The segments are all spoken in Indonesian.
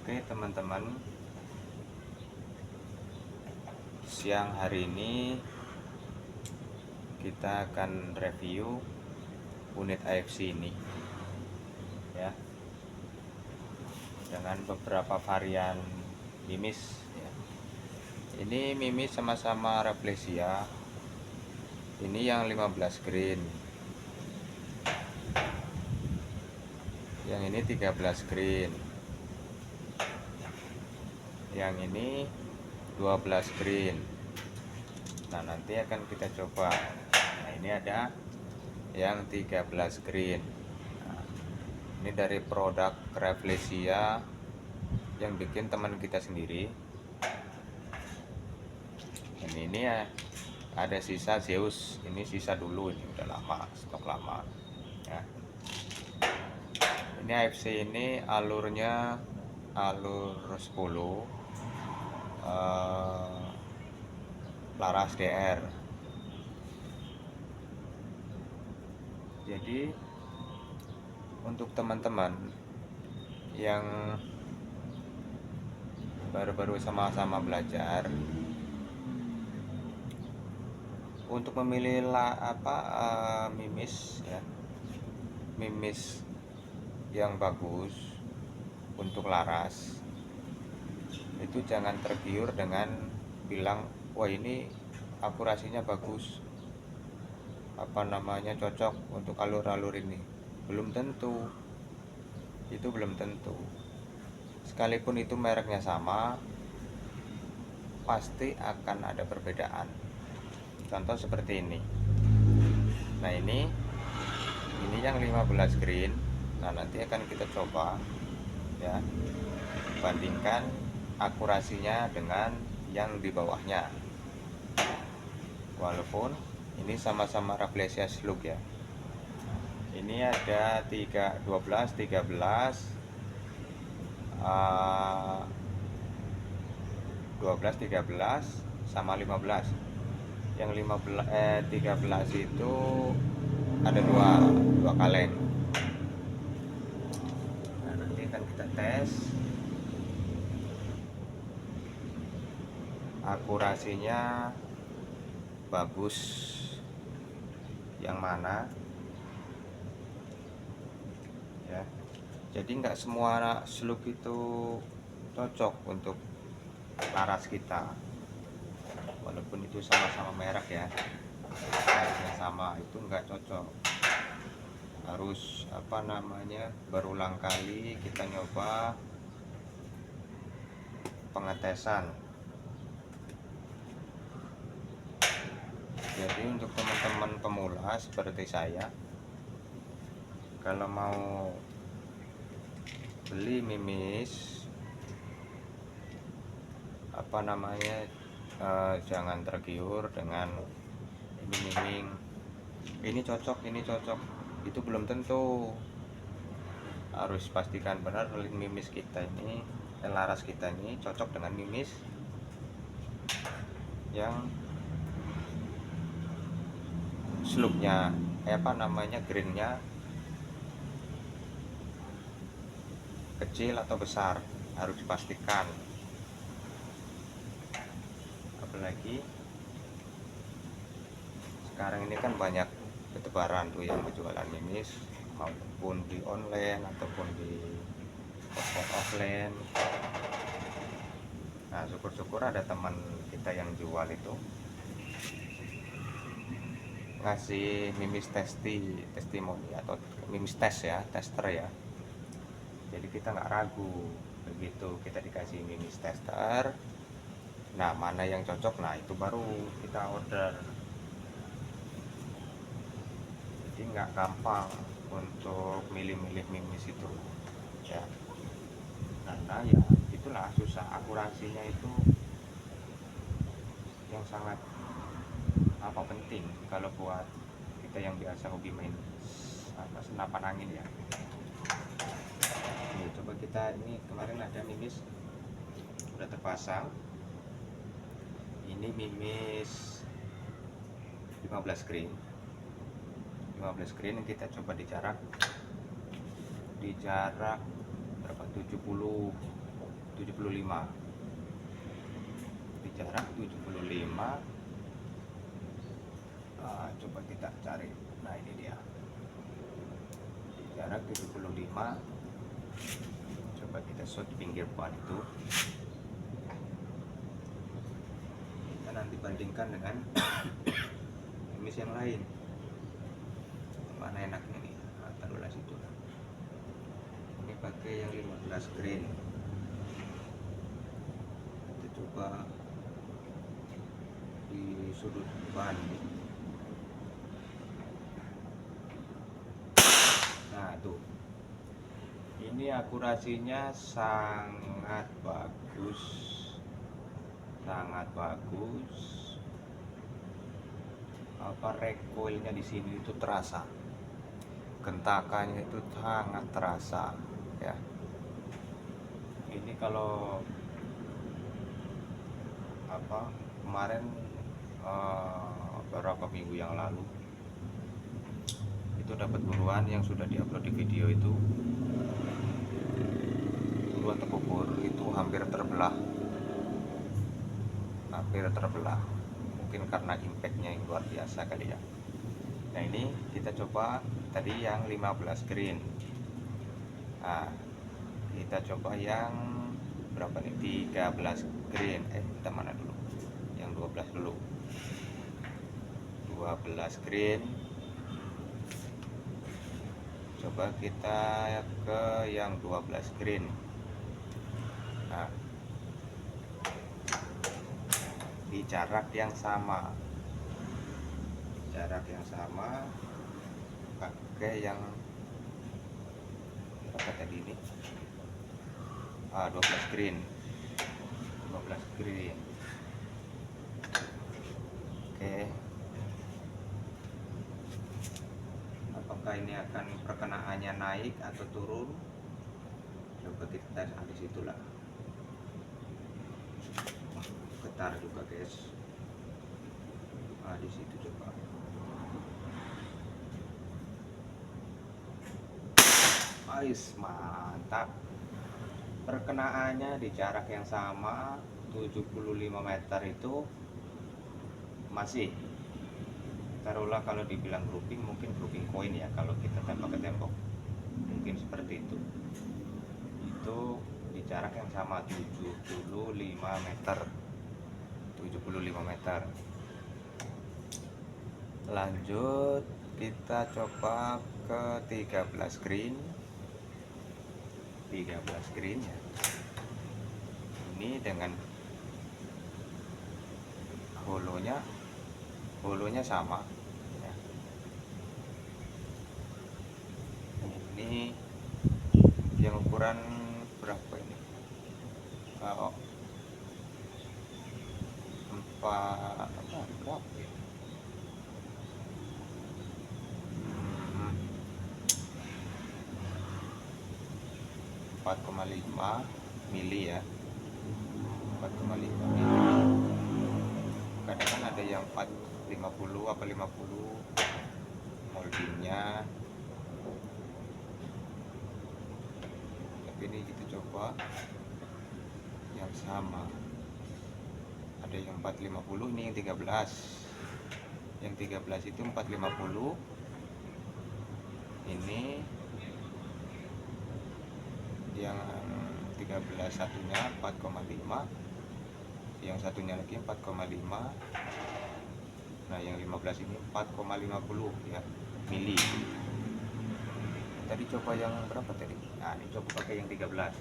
Oke teman-teman, siang hari ini kita akan review unit AFC ini ya, dengan beberapa varian mimis ya. Ini mimis sama-sama Rafflesia. Ini yang 15 green, yang ini 13 green, yang ini 12 green. Nah, nanti akan kita coba. Nah, ini ada yang 13 green. Nah, ini dari produk Rafflesia yang bikin teman kita sendiri. Dan ini ya, ada sisa Zeus. Ini sisa dulu, ini udah lama, stok lama ya. Ini AFC ini alurnya alur 10, laras DR. Jadi untuk teman-teman yang baru-baru sama-sama belajar, untuk memilih mimis ya, mimis yang bagus untuk laras, itu jangan tergiur dengan bilang wah ini akurasinya bagus, cocok untuk alur-alur ini. Belum tentu, itu belum tentu. Sekalipun itu mereknya sama, pasti akan ada perbedaan. Contoh seperti ini. Nah, ini yang 15 green. Nah, nanti akan kita coba ya, bandingkan akurasinya dengan yang di bawahnya. Walaupun ini sama-sama Rafflesia Slug ya. Ini ada 12, 13, 12, 13 sama 15. Yang 13 itu ada dua kaleng. Nah, nanti akan kita tes akurasinya bagus yang mana ya. Jadi nggak semua slug itu cocok untuk laras kita, walaupun itu sama-sama merek ya, mereknya sama, itu nggak cocok. Harus berulang kali kita nyoba pengetesan. Jadi untuk teman-teman pemula seperti saya, kalau mau beli mimis jangan tergiur dengan iming-iming ini cocok, itu belum tentu. Harus pastikan benar mimis kita ini, laras kita ini cocok dengan mimis yang slugnya greennya kecil atau besar, harus dipastikan. Apalagi sekarang ini kan banyak bertebaran tuh yang berjualan mimis, maupun di online ataupun di offline. Nah, syukur-syukur ada teman kita yang jual itu ngasih mimis testimoni atau mimis tes ya, tester ya. Jadi kita nggak ragu, begitu kita dikasih mimis tester, nah mana yang cocok, nah itu baru kita order. Jadi nggak gampang untuk milih-milih mimis itu ya, karena ya itulah susah, akurasinya itu yang sangat penting kalau buat kita yang biasa hobi main senapan angin ya. Nih, coba kita, ini kemarin ada mimis udah terpasang. Ini mimis 15 green kita coba di jarak berapa, 70 75. Di jarak 75. Coba kita cari. Nah, ini dia. Di jarak 75. Coba kita shot pinggir pohon itu. Kita nanti bandingkan dengan emis yang lain. Mana enaknya nih? Taruhlah situ. Ini pakai yang 15 grain. Kita coba di sudut depan. Nah, tuh. Ini akurasinya sangat bagus. Sangat bagus. Recoilnya di sini itu terasa. Gentakannya itu sangat terasa, ya. Ini kalau kemarin beberapa minggu yang lalu itu dapat buruan yang sudah diupload di video itu, buruan terpukul itu hampir terbelah, mungkin karena impactnya yang luar biasa kali ya. Nah, ini kita coba tadi yang 15 green. Nah, kita coba yang berapa nih? 13 green. Kita mana dulu? Yang 12 dulu. 12 green. Coba kita ke yang 12 green. Nah, di jarak yang sama. Pakai yang berapa tadi ini? 12 green. Oke. Apakah ini akan perkenaannya naik atau turun? Coba kita tes di situ lah. Getar juga, guys. Di situ coba. Mantap. Perkenaannya di jarak yang sama 75 meter itu masih. Taruhlah kalau dibilang grouping, mungkin grouping koin ya kalau kita tembak ke tembok. Mungkin seperti itu. Itu di jarak yang sama 75 meter. Lanjut kita coba ke 13 green ya. Ini dengan holonya sama ya. Ini yang ukuran berapa ini? Kalau 4,5 mili ya. 4,5 mili. Kadang kan ada yang 450 apa 50 moldingnya. Tapi ini kita coba yang sama. Ada yang 450, ini yang 13. Yang 13 itu 450. Ini yang 13 satunya 4,5, yang satunya lagi 4,5. Nah, yang 15 ini 4,50 ya mili. Tadi coba yang berapa tadi? Nah, ini coba pakai yang 13.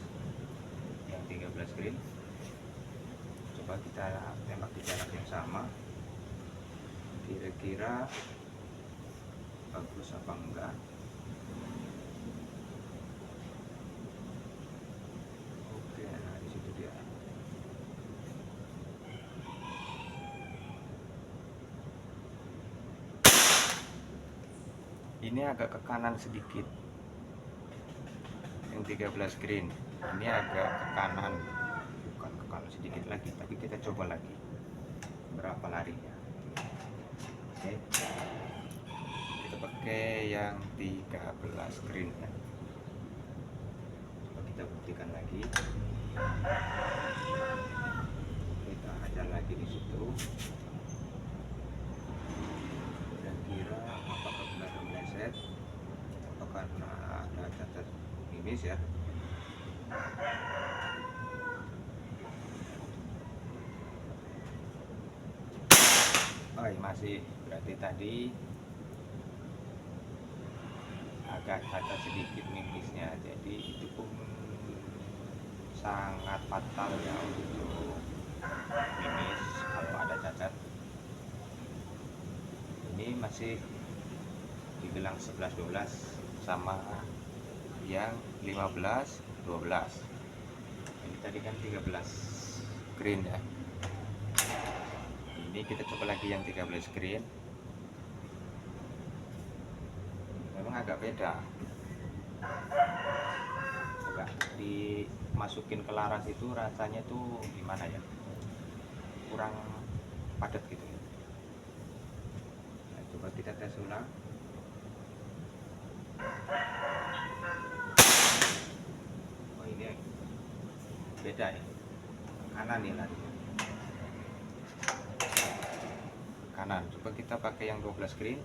Yang 13 green. Coba kita tembak di jarak yang sama. Kira-kira bagus apa enggak? Oke, nah di situ dia. Ini agak ke kanan sedikit. Yang 13 green. Ini agak ke kanan. Bukan ke kanan sedikit lagi, tapi kita coba lagi. Berapa larinya? Oke. Kita pakai yang 13 green ya. Coba kita buktikan lagi. Kita hajar lagi di situ. Kira-kira apakah benar meleset atau karena ada cacat finish ya. Oh, masih berarti tadi agak cacat sedikit mimisnya, jadi itu pun sangat fatal ya untuk mimis kalau ada cacat. Ini masih dibilang 11-12 sama yang 15-12. Ini tadi kan 13 green ya. Ini kita coba lagi yang 13 green. Memang agak beda. Agak dimasukin ke laras itu rasanya tuh gimana ya? Kurang padat gitu. Nah, coba kita tes ulang. Oh, ini beda ya. Kanan nih lari. Kanan. Coba kita pakai yang 12 green.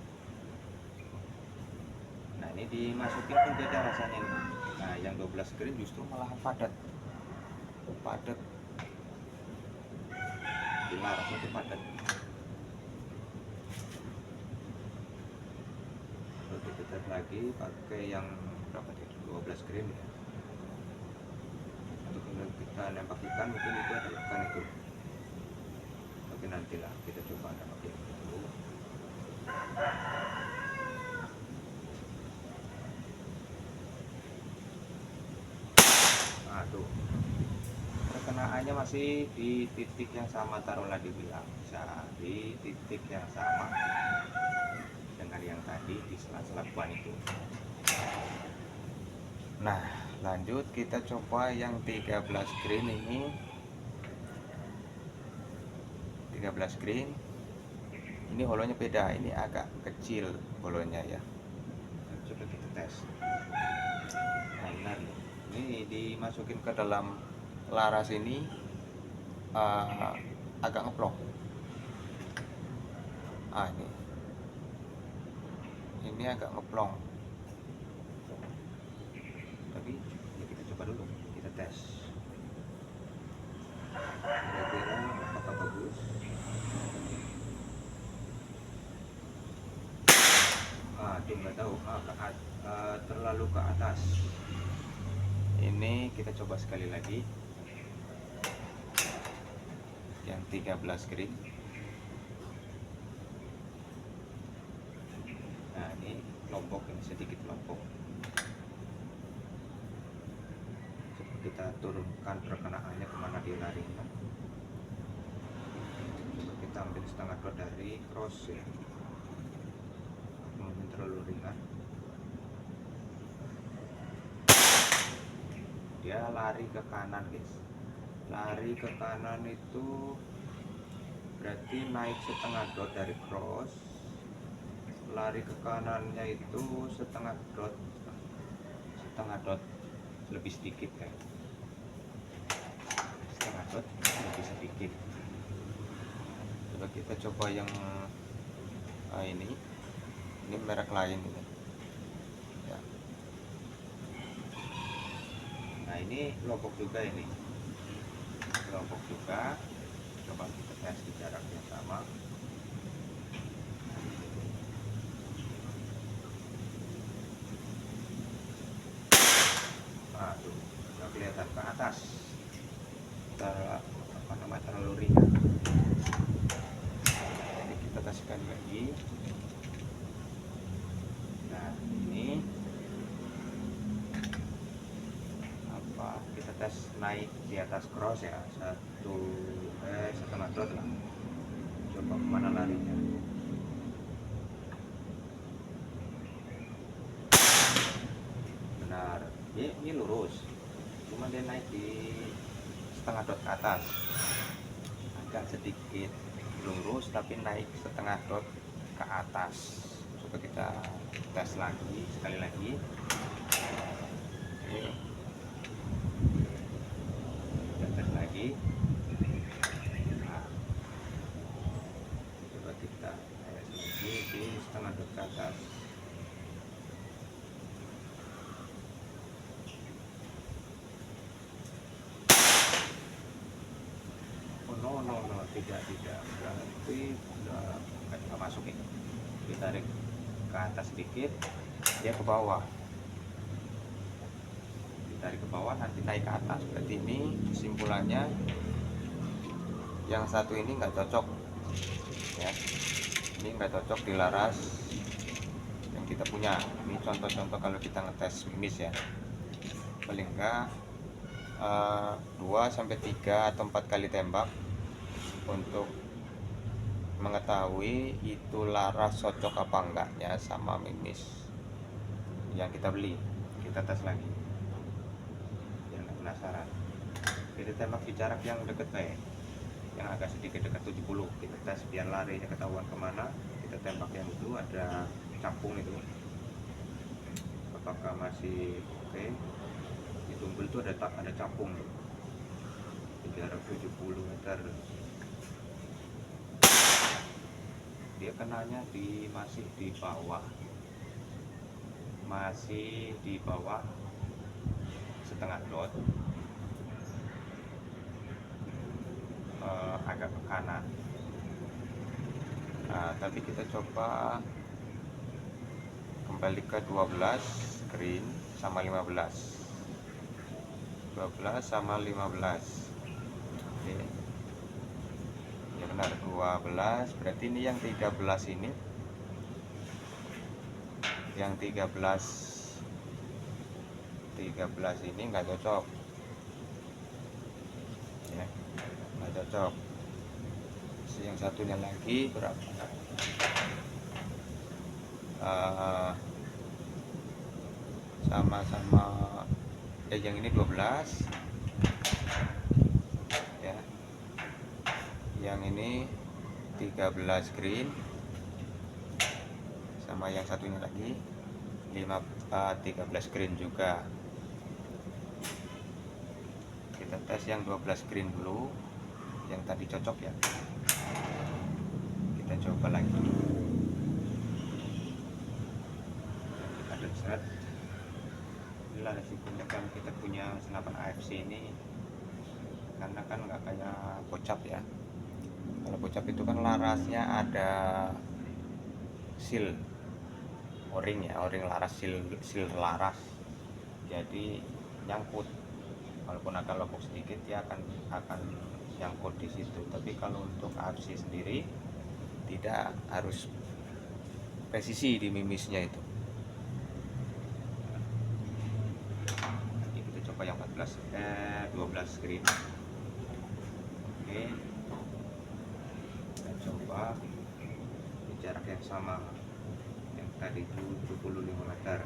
Nah, ini dimasukin pun beda rasanya nih. Nah, yang 12 green justru malah padat. Padat. Di larasnya itu padat. Lalu kita tes lagi pakai yang berapa tadi? 12 green ya. Untuk kita nembak ikan mungkin itu ada ikan itu. Tapi nantilah kita coba nembak ikan dulu. Aduh, perkenaannya masih di titik yang sama, taruhlah dibilang bisa di titik yang sama dengan yang tadi di sela-sela ban itu. Nah, lanjut kita coba yang 13 green ini. 13 green ini holonya beda, ini agak kecil holonya ya. Coba kita tes. Nah, benar nih. Ini dimasukin ke dalam laras ini agak ngeplong. Ini agak ngeplong. Tapi ya kita coba dulu, kita tes. Kira-kira apakah bagus? Itu nggak tahu. Terlalu ke atas. Ini kita coba sekali lagi yang 13 green. Nah, ini lompok, ini sedikit lompok. Coba kita turunkan perkenaannya kemana dia larinya. Coba kita ambil setengah dot dari cross ya. Mungkin terlalu ringan. Dia lari ke kanan guys. Lari ke kanan itu berarti naik setengah dot dari cross. Lari ke kanannya itu setengah dot lebih sedikit kan. Setengah dot lebih sedikit. Coba kita coba yang ini merek lain ini ya. Nah, ini lompok juga, ini lompok juga. Coba kita tes di jarak yang sama. Tuh, nggak kelihatan ke atas, terlalu ringan. Jadi kita teskan lagi. Nah, ini kita tes naik di atas cross ya, setengah dot lah. Coba kemana larinya. Benar, ini lurus, cuma dia naik di setengah dot ke atas, agak sedikit lurus tapi naik setengah dot ke atas. Coba kita tes lagi, sekali lagi. Oke. tidak berarti nggak masuk ini. Ditarik ke atas sedikit, dia ke bawah, ditarik ke bawah, nanti naik ke atas. Berarti ini kesimpulannya yang satu ini nggak cocok ya, ini nggak cocok di laras yang kita punya. Ini contoh-contoh kalau kita ngetes mimis ya, paling enggak 2-3 atau 4 kali tembak untuk mengetahui itu laras cocok apa enggaknya sama mimis yang kita beli. Kita tes lagi biar nggak penasaran. Kita tembak di jarak yang deket yang agak sedikit dekat 70. Kita tes biar larinya ketahuan kemana. Kita tembak yang itu ada capung itu, apakah masih oke. Di tumbul itu ada capung di jarak 70 meter. Dia kenanya masih di bawah setengah dot, agak ke kanan. Nah, tapi kita coba kembali ke 12 green sama 15. 12 sama 15. Oke. Ya benar, 12. Berarti ini yang 13 ini. Yang 13 ini nggak cocok. Ya, nggak cocok. Yang satunya lagi berapa? Sama-sama yang ini 12 ya, yang ini 13 green, sama yang satunya lagi 13 green juga. Kita tes yang 12 green dulu, yang tadi cocok ya. Kita coba lagi, kita set. Inilah resikonya kan kita punya senapan AFC ini, karena kan nggak kayak bocap ya. Kalau bocap itu kan larasnya ada seal o-ring ya, o-ring laras, seal laras, jadi nyangkut. Walaupun agak lopok sedikit ya akan nyangkut di situ. Tapi kalau untuk AFC sendiri tidak, harus presisi di mimisnya itu. Kita coba yang 12 green. Oke, kita coba di jarak yang sama yang tadi itu 75 meter.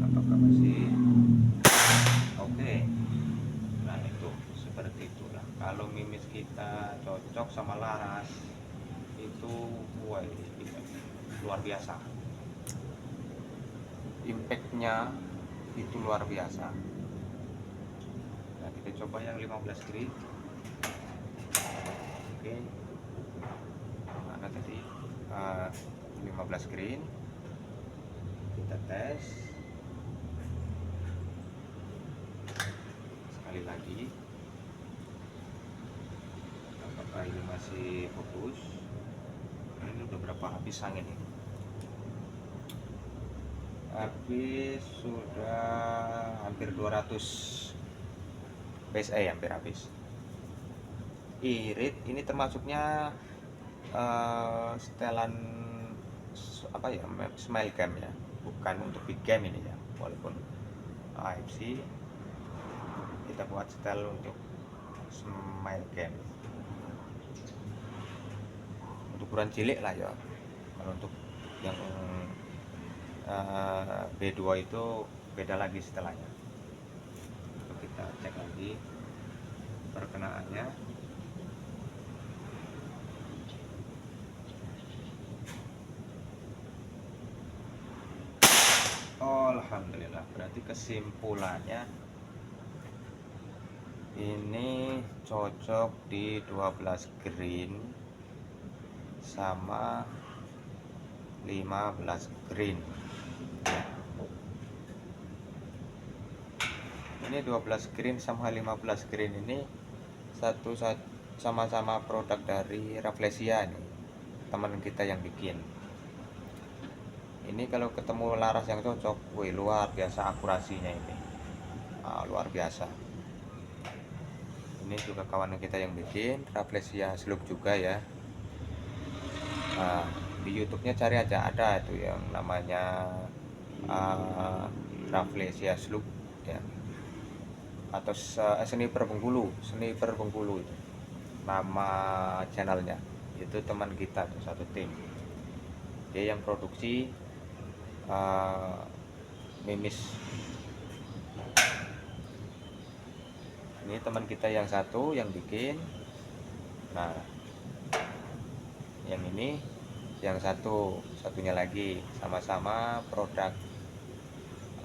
Apakah masih oke? Nah, itu seperti itulah. Kalau mimis kita cocok sama laras itu luar biasa, impactnya itu luar biasa. Nah, kita coba yang 15 green. Oke, mana tadi 15 green, kita tes sekali lagi, apakah ini masih fokus. Ini udah berapa habis angin ini? Habis sudah hampir 200 PSI, hampir habis. Irit ini termasuknya setelan apa ya, smile cam ya, bukan untuk big game ini ya. Walaupun AFC kita buat setel untuk smile cam, untuk ukuran cilik lah ya. Kalau untuk yang B2 itu beda lagi setelahnya. Untuk kita cek lagi perkenaannya. Alhamdulillah, berarti kesimpulannya ini cocok di 12 green sama 15 green. Ini 12 green sama 15 green ini sama-sama produk dari Rafflesia nih, teman kita yang bikin. Ini kalau ketemu laras yang cocok, wih luar biasa akurasinya ini, luar biasa. Ini juga kawan kita yang bikin, Rafflesia Slug juga ya. Nah, di YouTube-nya cari aja, ada itu yang namanya Rafflesia Slug ya, atau Sniper Bengkulu itu nama channelnya. Itu teman kita tuh, satu tim, dia yang produksi mimis. Ini teman kita yang satu yang bikin. Nah, yang ini yang satunya lagi sama-sama produk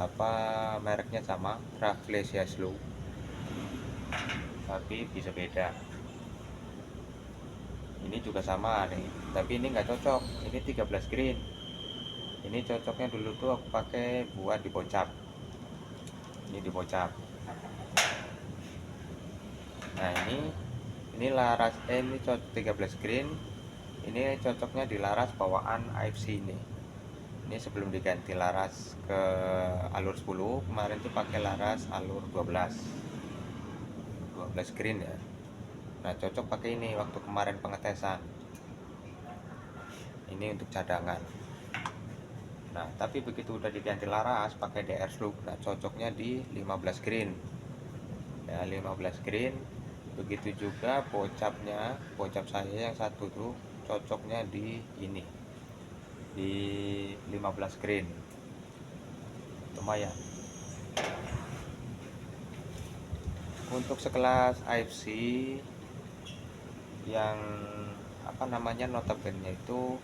apa, mereknya sama, Rafflesia Slug, tapi bisa beda. Ini juga sama nih, tapi ini nggak cocok, ini 13 green. Ini cocoknya dulu tuh aku pakai buat dibocap. Ini dibocap. Nah, ini laras ini cocok 13 green. Ini cocoknya di laras bawaan AFC ini. Ini sebelum diganti laras ke alur 10, kemarin tuh pakai laras alur 12 green ya. Nah, cocok pakai ini waktu kemarin pengetesan. Ini untuk cadangan. Nah, tapi begitu udah diganti laras pakai DR Slug, nah cocoknya di 15 green. Ya, 15 green. Begitu juga bocap saya yang satu tuh cocoknya di ini, di 15 green. Lumayan. Untuk sekelas AFC yang apa namanya, notabene itu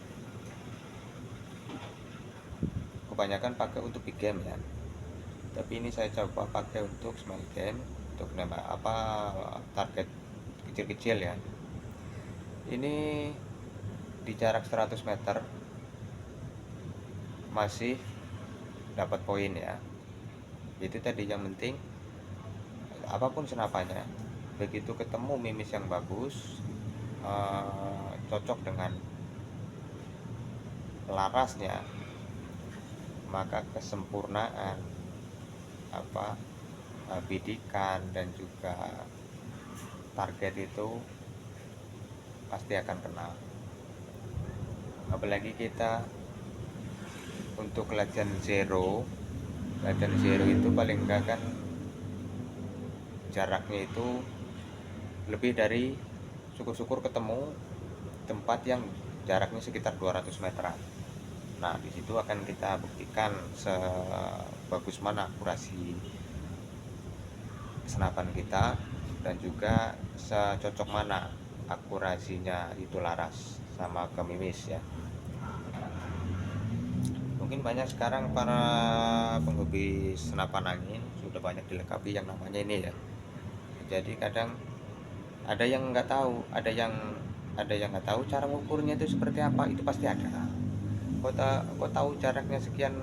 kebanyakan pakai untuk big game ya, tapi ini saya coba pakai untuk small game, untuk nembak apa, target kecil-kecil ya. Ini di jarak 100 meter masih dapat poin ya. Itu tadi yang penting, apapun senapannya, begitu ketemu mimis yang bagus, cocok dengan larasnya, maka kesempurnaan apa, bidikan dan juga target itu pasti akan kena. Apalagi kita untuk legend zero itu paling enggak kan jaraknya itu lebih dari, syukur-syukur ketemu tempat yang jaraknya sekitar 200 meteran. Nah, di situ akan kita buktikan sebagus mana akurasi senapan kita, dan juga secocok mana akurasinya itu laras sama kemimis ya. Mungkin banyak sekarang para penghobi senapan angin sudah banyak dilengkapi yang namanya ini ya. Jadi kadang ada yang nggak tahu, ada yang nggak tahu cara mengukurnya itu seperti apa. Itu pasti ada. Kau tahu jaraknya sekian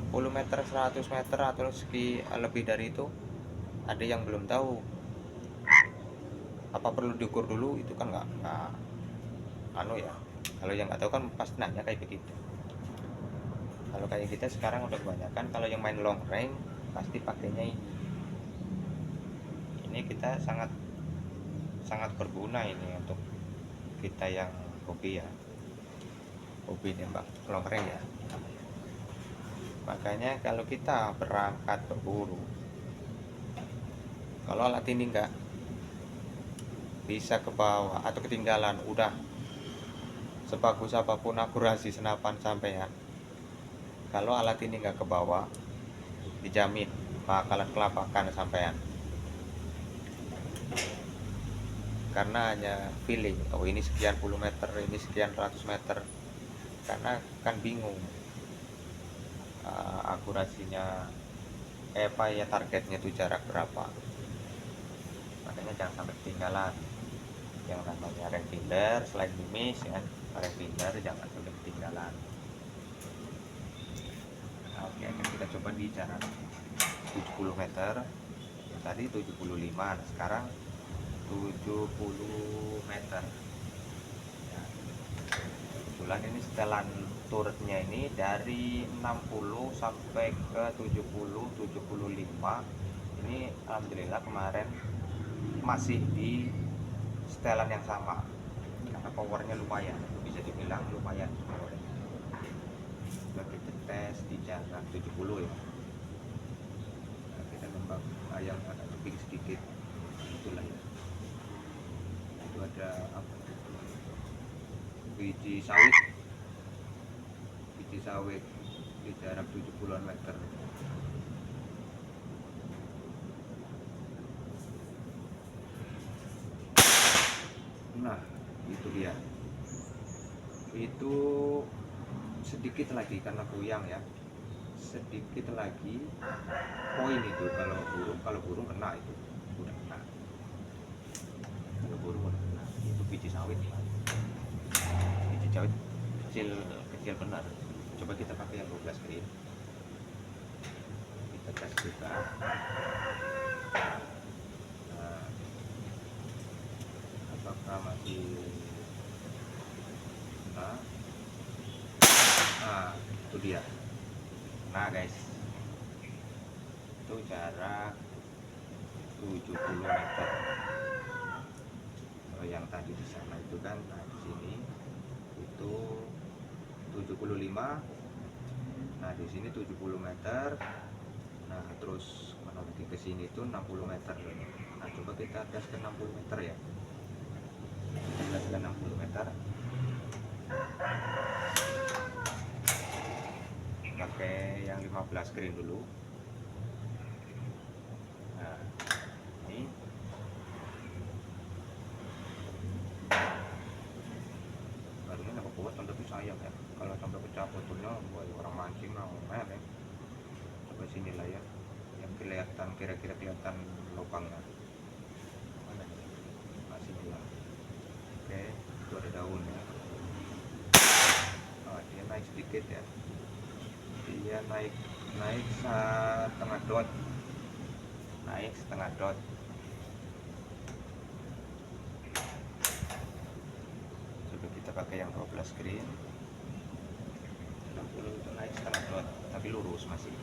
puluh meter, 100 meter atau lebih dari itu, ada yang belum tahu. Apa perlu diukur dulu? Itu kan nggak anu ya. Kalau yang nggak tahu kan pasti nanya kayak begitu. Kalau kayak kita sekarang udah kebanyakan, kalau yang main long range pasti pakainya ini. Ini kita sangat berguna ini untuk kita yang hobi ya, hobi nembak long range ya. Makanya kalau kita berangkat berburu, kalau alat ini enggak bisa ke bawah atau ketinggalan, udah sebagus apapun akurasi senapan sampean, kalau alat ini enggak ke bawah, dijamin bakalan kelabakan sampean. Karena hanya feeling, oh ini sekian puluh meter, ini sekian ratus meter, karena kan bingung akurasinya, apa ya, targetnya itu jarak berapa. Makanya jangan sampai ketinggalan yang namanya range finder. Selain mimis ya, range finder jangan sampai ketinggalan. Oke, akan kita coba di jarak 70 meter. tadi 75, sekarang 70 meter ya. Kebetulan ini setelan turutnya ini dari 60 sampai ke 70 75. Ini alhamdulillah kemarin masih di setelan yang sama karena powernya lumayan, bisa dibilang lumayan powernya. Coba kita tes di jarak 70 ya. Nah, kita nembak ayam agak lebih sedikit, itulah ya. Itu ada apa, biji sawit di jarak 70-an meter. Nah itu dia, itu sedikit lagi karena goyang ya, sedikit lagi poin itu. Kalau burung kena, itu udah kena. Kalau burung udah kena, itu biji sawit ya. Biji sawit kecil benar. Coba kita pakai yang 12 green, kita tes juga. Nah, apakah masih kena? Nah itu dia. Nah guys, itu jarak 70 meter. Kalau yang tadi di sana itu kan, nah di sini itu 75. Nah di sini 70 meter. Nah terus mana lagi ke sini itu 60 meter. Nah coba kita tes ke 60 meter ya. Kita tes ke 60 meter. Pakai yang 15 green dulu. Nah ini barunya nggak kuat tapi sayang ya, kalau sampai pecah botolnya buat orang mancing mau ya. Coba sini lah ya, yang kelihatan, kira-kira kelihatan lubangnya mana nih? Masih lah. Oke, itu ada daun ya. Oh, dia naik sedikit ya, dia naik setengah dot, naik setengah dot. Coba kita pakai yang 12 green. 60 itu naik setengah dot tapi lurus masih.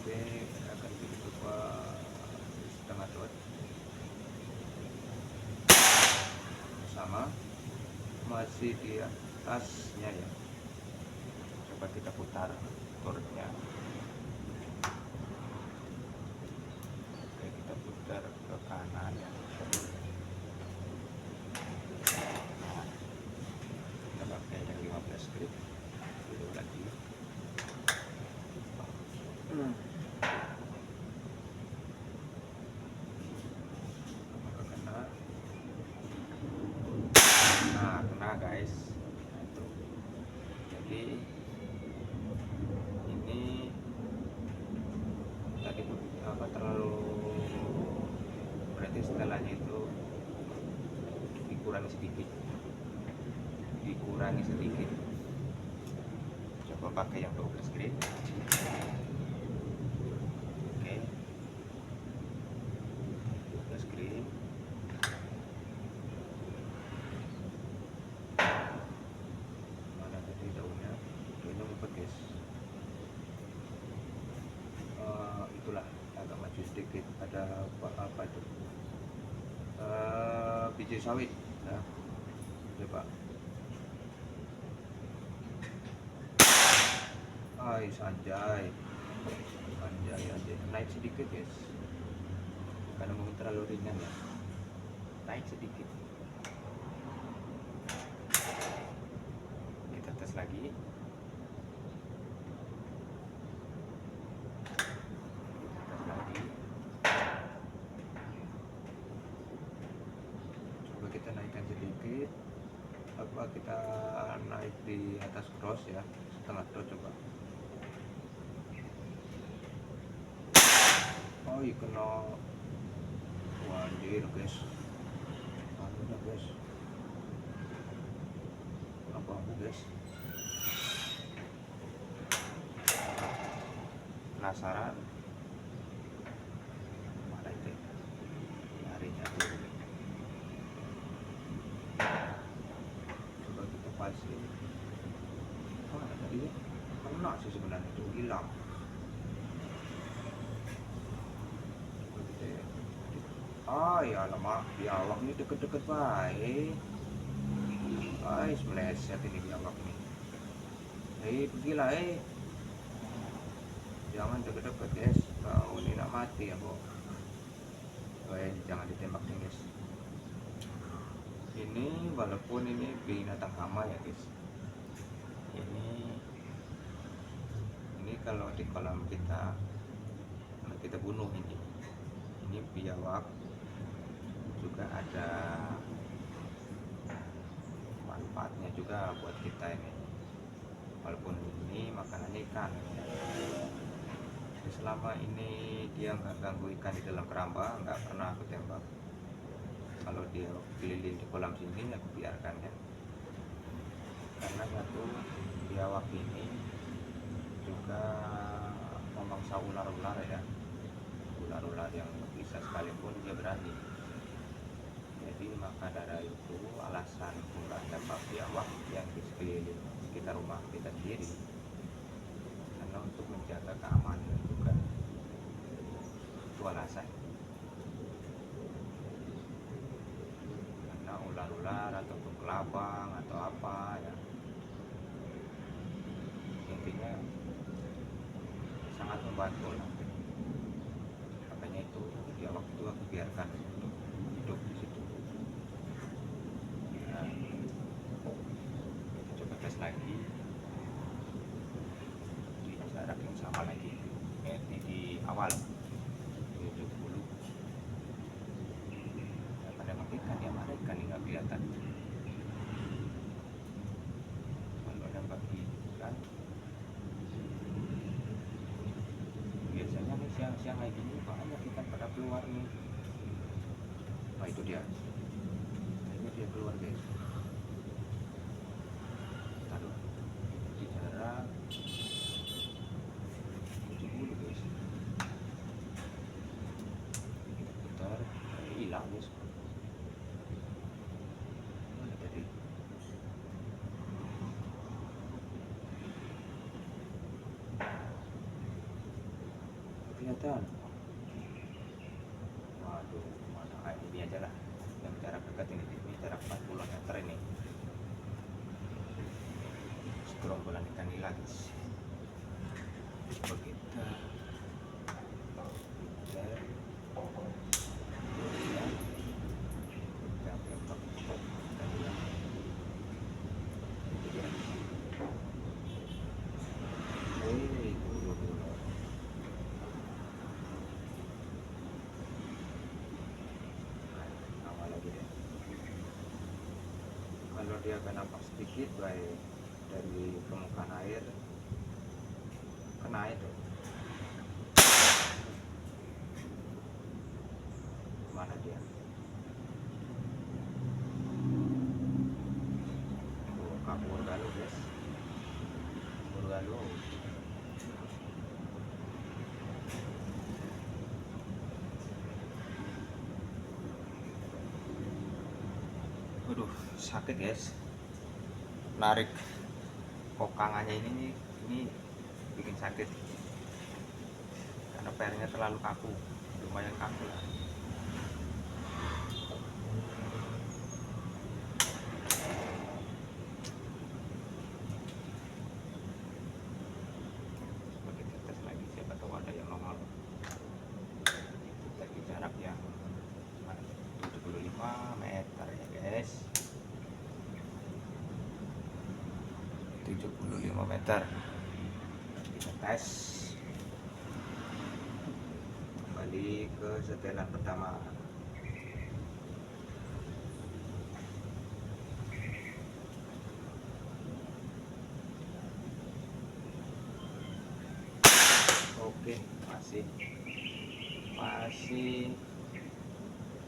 Oke, akan kita coba setengah dot sama, masih di atasnya ya. Coba kita putar turutnya. Oke, kita putar ke kanan. Nah, kita pakai yang 15 grip dulu lagi. Nah kena guys. Nah, itu. Jadi ini tadi apa, terlalu, berarti setelahnya itu dikurangi sedikit. Coba pakai yang 12 green. Oke, 12 green. Mana tadi daunnya ngumpet guys. Itulah agak maju sedikit, ada apa itu, biji sawit ya. Coba, anjay, naik sedikit guys, karena mungkin terlalu ringan ya, naik sedikit. Kita tes lagi. Coba kita naikkan sedikit, apa kita naik di atas cross ya, setengah dot. Coba. Oh iya, kena. Anjir guys, udah guys, apa guys. penasaran mana itu nyarinya dulu. Coba kita pastiin. Mana tadi ya? Kena sih sebenarnya, itu hilang. Coba kita, ya lama biawak ini deket-deket baik. Meleset ini biawak nih. Pergilah jangan deket-deket guys, kau ini nak mati ya bu. Jangan ditembak nih guys. Ini walaupun ini binatang hama ya guys, ini kalau di kolam kita bunuh ini biawak juga ada manfaatnya juga buat kita ini, walaupun ini makanan ikan. Jadi selama ini dia nggak ganggu ikan di dalam keramba, nggak pernah aku tembak. Kalau dia keliling di kolam sini aku biarkan ya, karena satu biawak ini juga memangsa ular-ular ya, ular-ular yang bisa sekalipun dia berani. Jadi maka dari itu alasan nggak tembak biawak yang di sekeliling sekitar rumah kita sendiri, karena untuk menjaga keamanan juga, itu alasan. Karena ular-ular ataupun kelabang atau apa ya, intinya sangat membantu lah. Makanya itu biawak itu aku biarkan untuk hidup di situ. Nah, kita coba tes lagi di jarak yang sama lagi, di awal 70. Pada ikan ya, mana ikan nggak kelihatan. Kalau ada bagi ikan biasanya nih siang-siang kayak gini banyak ikan pada keluar nih. Nah itu dia, ini dia keluar guys. Taruh di jarak 70 guys. Kita putar, hilang guys. Mana tadi? Kelihatan. Waduh, mana ini aja lah yang jarak dekat ini jarak 40 meter ini. Gerombolan ikan nila guys. Coba kita kalau dia akan nampak sedikit baik dari permukaan air, kena air tuh. Mana dia? Kabur galuh guys, kabur galuh. Waduh, sakit guys. Narik kokangannya ini bikin sakit karena pernya terlalu kaku, lumayan kaku lah. Coba kita tes lagi, siapa tahu ada yang nongol. Kita di jarak yang 75 meter ya guys, 75 meter. Kita tes kembali ke setelan pertama. Oke, masih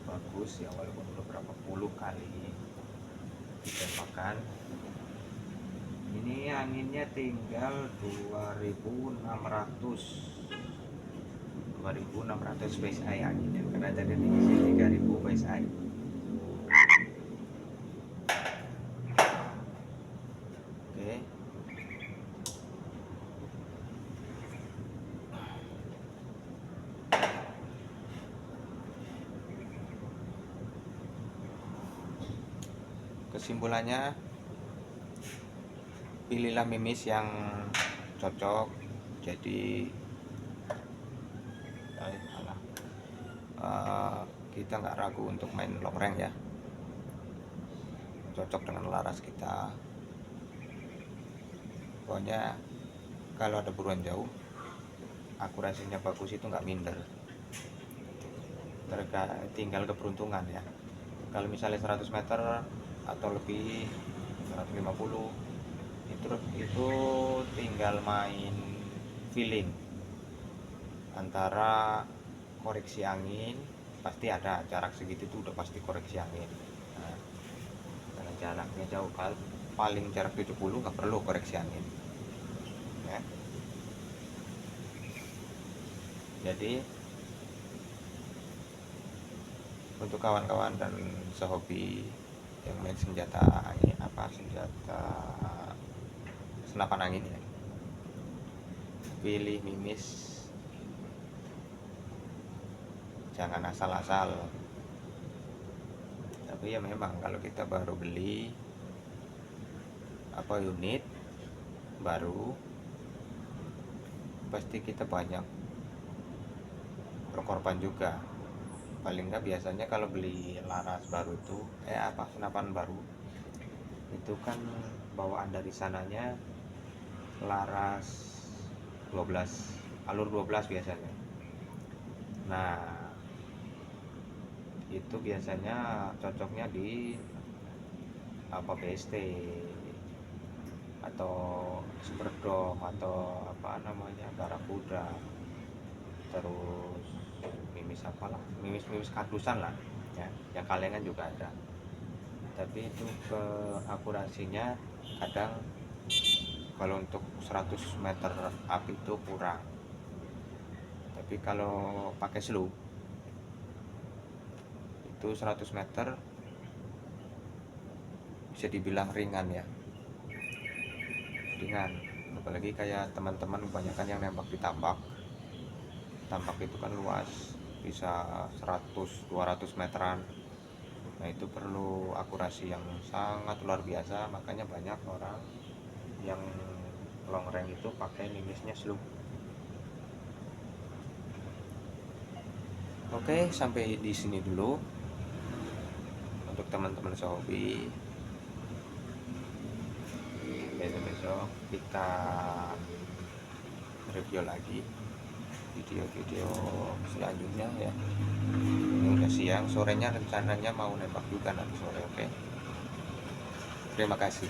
bagus ya, walaupun beberapa puluh kali ditembakkan. Ini anginnya tinggal 2600 psi anginnya, karena tadi diisi 3000 psi. Oke. Kesimpulannya, pilihlah mimis yang cocok. Jadi kita nggak ragu untuk main long range ya, cocok dengan laras kita. Pokoknya kalau ada buruan jauh, akurasinya bagus itu nggak minder. Tinggal keberuntungan ya. Kalau misalnya 100 meter atau lebih, 150, itu tinggal main feeling antara koreksi angin. Pasti ada jarak segitu tuh udah pasti koreksi angin. Nah, karena jaraknya jauh, paling jarak 70 nggak perlu koreksi angin ya. Jadi untuk kawan-kawan dan sehobi yang main senjata senapan angin ya, pilih mimis, jangan asal-asal. Tapi ya memang kalau kita baru beli unit baru, pasti kita banyak berkorban juga. Paling nggak biasanya kalau beli laras baru itu senapan baru itu kan bawaan dari sananya laras 12, alur 12 biasanya. Nah, itu biasanya cocoknya di BST atau Superdome atau Barakuda, terus mimis kardusan lah ya, yang kalengan juga ada. Tapi itu akurasinya kadang kalau untuk 100 meter up itu kurang. Tapi kalau pakai slope itu 100 meter bisa dibilang ringan ya, ringan. Apalagi kayak teman-teman kebanyakan yang nembak di tambak itu kan luas, bisa 100-200 meteran. Nah itu perlu akurasi yang sangat luar biasa, makanya banyak orang yang long range itu pakai mimisnya slope. Oke, sampai di sini dulu untuk teman-teman sehobi. Besok kita review lagi video-video selanjutnya ya. Ini udah siang, sorenya rencananya mau nembak juga nanti sore. Oke, terima kasih.